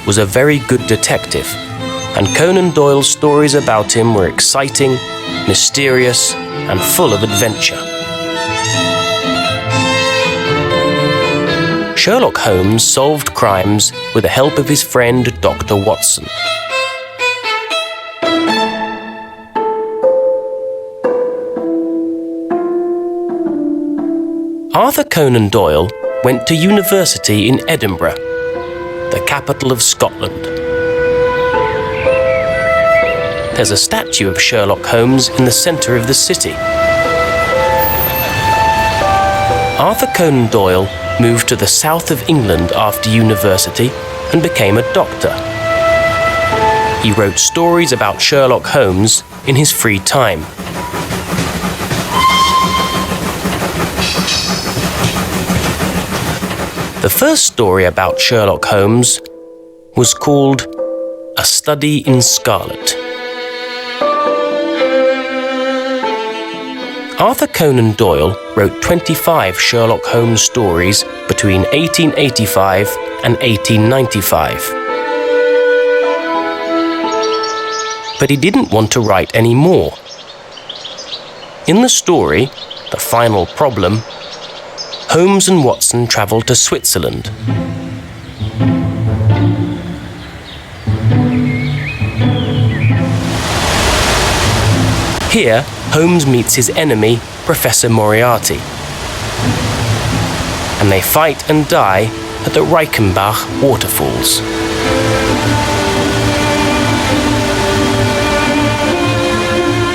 was a very good detective, and Conan Doyle's stories about him were exciting, mysterious, and full of adventure. Sherlock Holmes solved crimes with the help of his friend Dr. Watson. Arthur Conan Doyle went to university in Edinburgh, the capital of Scotland. There's a statue of Sherlock Holmes in the centre of the city. Arthur Conan Doyle moved to the south of England after university and became a doctor. He wrote stories about Sherlock Holmes in his free time. The first story about Sherlock Holmes was called A Study in Scarlet. Arthur Conan Doyle wrote 25 Sherlock Holmes stories between 1885 and 1895. But he didn't want to write any more. In the story, The Final Problem, Holmes and Watson travel to Switzerland. Here, Holmes meets his enemy, Professor Moriarty, and they fight and die at the Reichenbach waterfalls.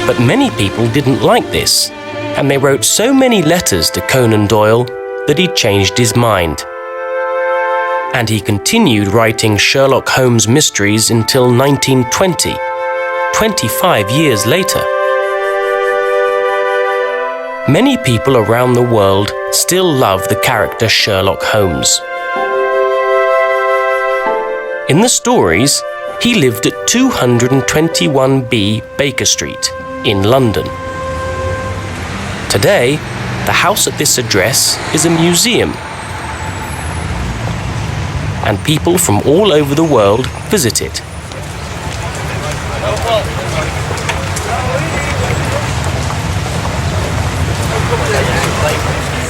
But many people didn't like this, and they wrote so many letters to Conan Doyle that he changed his mind. And he continued writing Sherlock Holmes mysteries until 1920, 25 years later. Many people around the world still love the character Sherlock Holmes. In the stories, he lived at 221B Baker Street in London. Today, the house at this address is a museum, and people from all over the world visit it.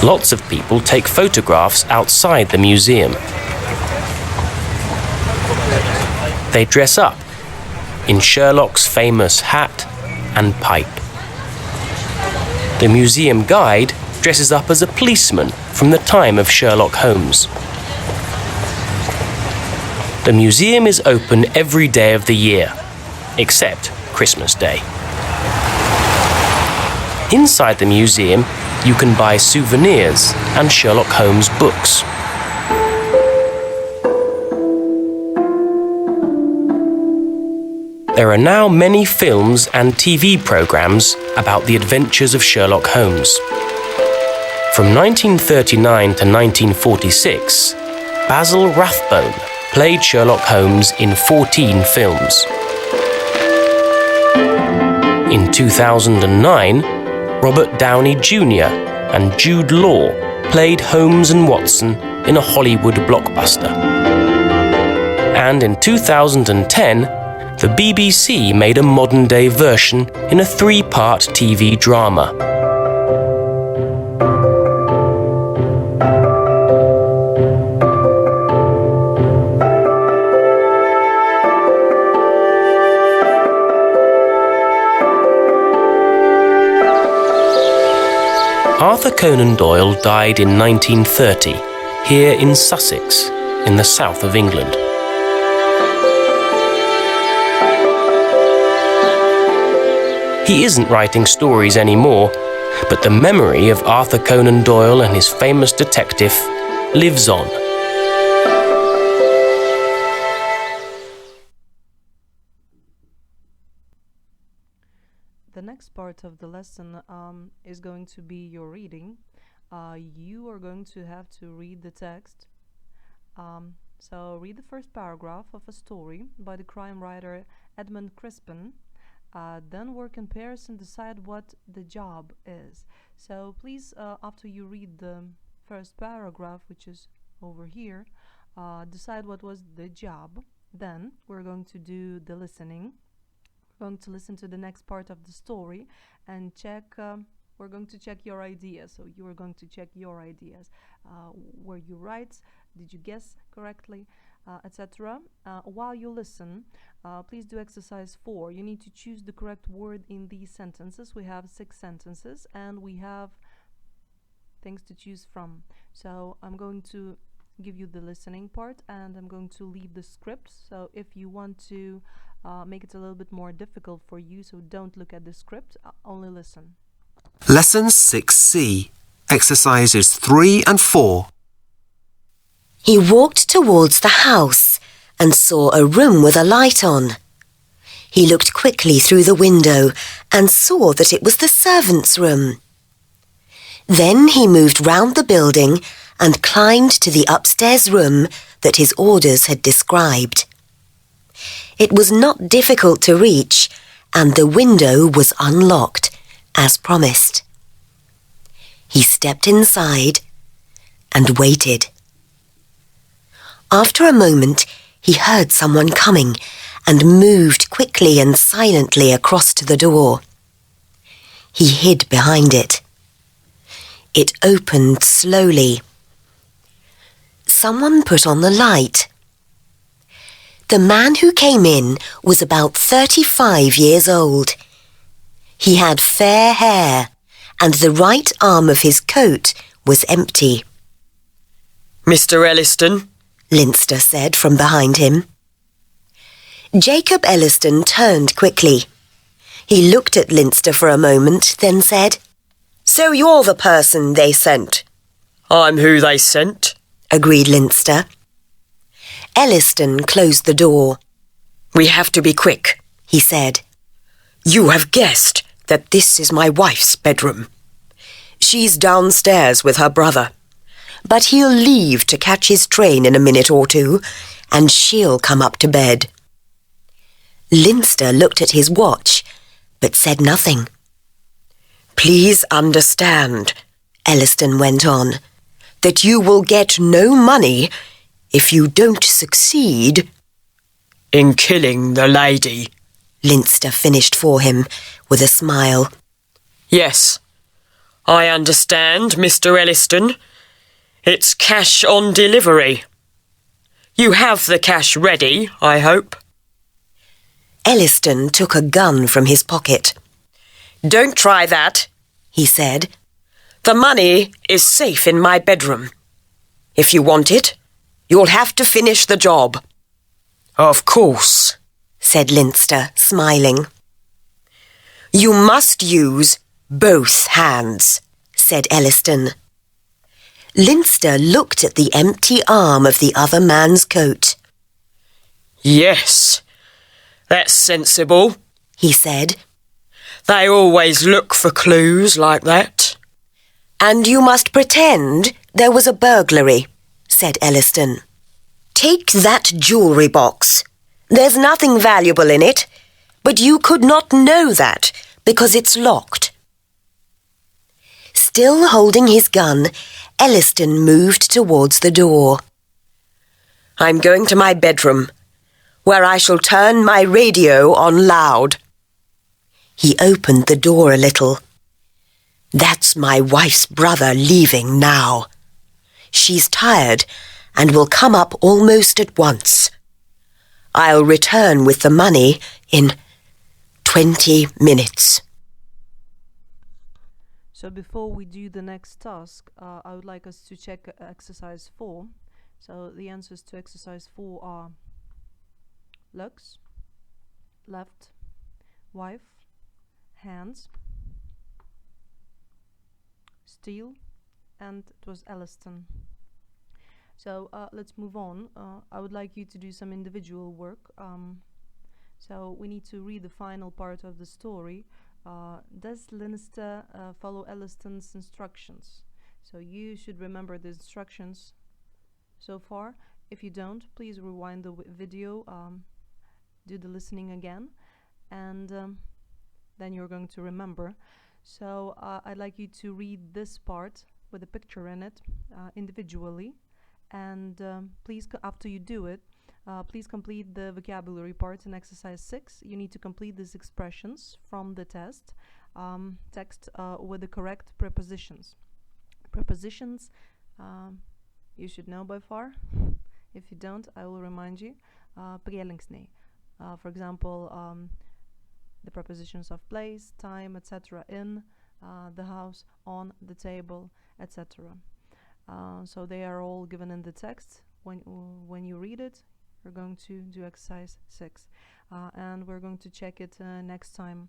Lots of people take photographs outside the museum. They dress up in Sherlock's famous hat and pipe. The museum guide dresses up as a policeman from the time of Sherlock Holmes. The museum is open every day of the year, except Christmas Day. Inside the museum, you can buy souvenirs and Sherlock Holmes books. There are now many films and TV programs about the adventures of Sherlock Holmes. From 1939 to 1946, Basil Rathbone played Sherlock Holmes in 14 films. In 2009, Robert Downey Jr. and Jude Law played Holmes and Watson in a Hollywood blockbuster. And in 2010, the BBC made a modern-day version in a 3-part TV drama. Arthur Conan Doyle died in 1930, here in Sussex, in the south of England. He isn't writing stories anymore, but the memory of Arthur Conan Doyle and his famous detective lives on. The next part of the lesson is going to be your reading. You are going to have to read the text. So read the first paragraph of a story by the crime writer Edmund Crispin. Then work in pairs and decide what the job is. So please, after you read the first paragraph, which is over here, decide what was the job, Then we're going to do the listening. We're going to listen to the next part of the story and check. We're going to check your ideas. So you are going to check your ideas. Were you right? Did you guess correctly? Etc. While you listen, please do exercise 4. You need to choose the correct word in these sentences. We have 6 sentences and we have things to choose from. So I'm going to give you the listening part and I'm going to leave the script. So if you want to make it a little bit more difficult for you, so don't look at the script, only listen. Lesson 6C, exercises 3 and 4. He walked towards the house and saw a room with a light on. He looked quickly through the window and saw that it was the servants' room. Then he moved round the building and climbed to the upstairs room that his orders had described. It was not difficult to reach, and the window was unlocked, as promised. He stepped inside and waited. After a moment, he heard someone coming and moved quickly and silently across to the door. He hid behind it. It opened slowly. Someone put on the light. The man who came in was about 35 years old. He had fair hair, and the right arm of his coat was empty. Mr. Elliston, Leinster said from behind him. Jacob Elliston turned quickly. He looked at Leinster for a moment, then said, "So you're the person they sent?" I'm who they sent. Agreed Leinster. Elliston closed the door. We have to be quick, He said. You have guessed that this is my wife's bedroom. She's downstairs with her brother, but he'll leave to catch his train in a minute or two, and she'll come up to bed. Leinster looked at his watch, but said nothing. Please understand, Elliston went on, that you will get no money if you don't succeed in killing the lady. Leinster finished for him with a smile. Yes, I understand, Mr. Elliston. It's cash on delivery. You have the cash ready, I hope. Elliston took a gun from his pocket. Don't try that, He said. The money is safe in my bedroom. If you want it, you'll have to finish the job. Of course, said Leinster, smiling. You must use both hands, said Elliston. Leinster looked at the empty arm of the other man's coat. Yes, that's sensible, he said. They always look for clues like that. And you must pretend there was a burglary, said Elliston. Take that jewellery box. There's nothing valuable in it, but you could not know that because it's locked. Still holding his gun, Elliston moved towards the door. I'm going to my bedroom, where I shall turn my radio on loud. He opened the door a little. That's my wife's brother leaving now. She's tired and will come up almost at once. I'll return with the money in 20 minutes. So before we do the next task, I would like us to check exercise 4. So the answers to exercise 4 are looks, left, wife, hands, steal, and it was Elliston. So let's move on. I would like you to do some individual work. So we need to read the final part of the story. Does Leinster follow Elliston's instructions? So you should remember the instructions so far. If you don't, please rewind the video, do the listening again, and then you're going to remember. So I'd like you to read this part with a picture in it individually, and please, after you do it, Please complete the vocabulary part in exercise 6. You need to complete these expressions from the text with the correct prepositions. Prepositions you should know by far. If you don't, I will remind you. Prelingsnei. For example, the prepositions of place, time, etc. In the house, on the table, etc. So they are all given in the text. When you read it, you're going to do exercise 6, and we're going to check it next time.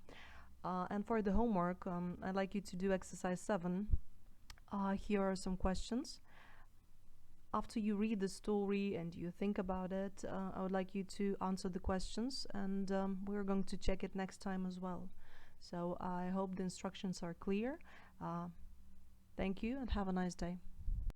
And for the homework, I'd like you to do exercise 7. Here are some questions. After you read the story and you think about it, I would like you to answer the questions, and we're going to check it next time as well. So I hope the instructions are clear. Thank you and have a nice day.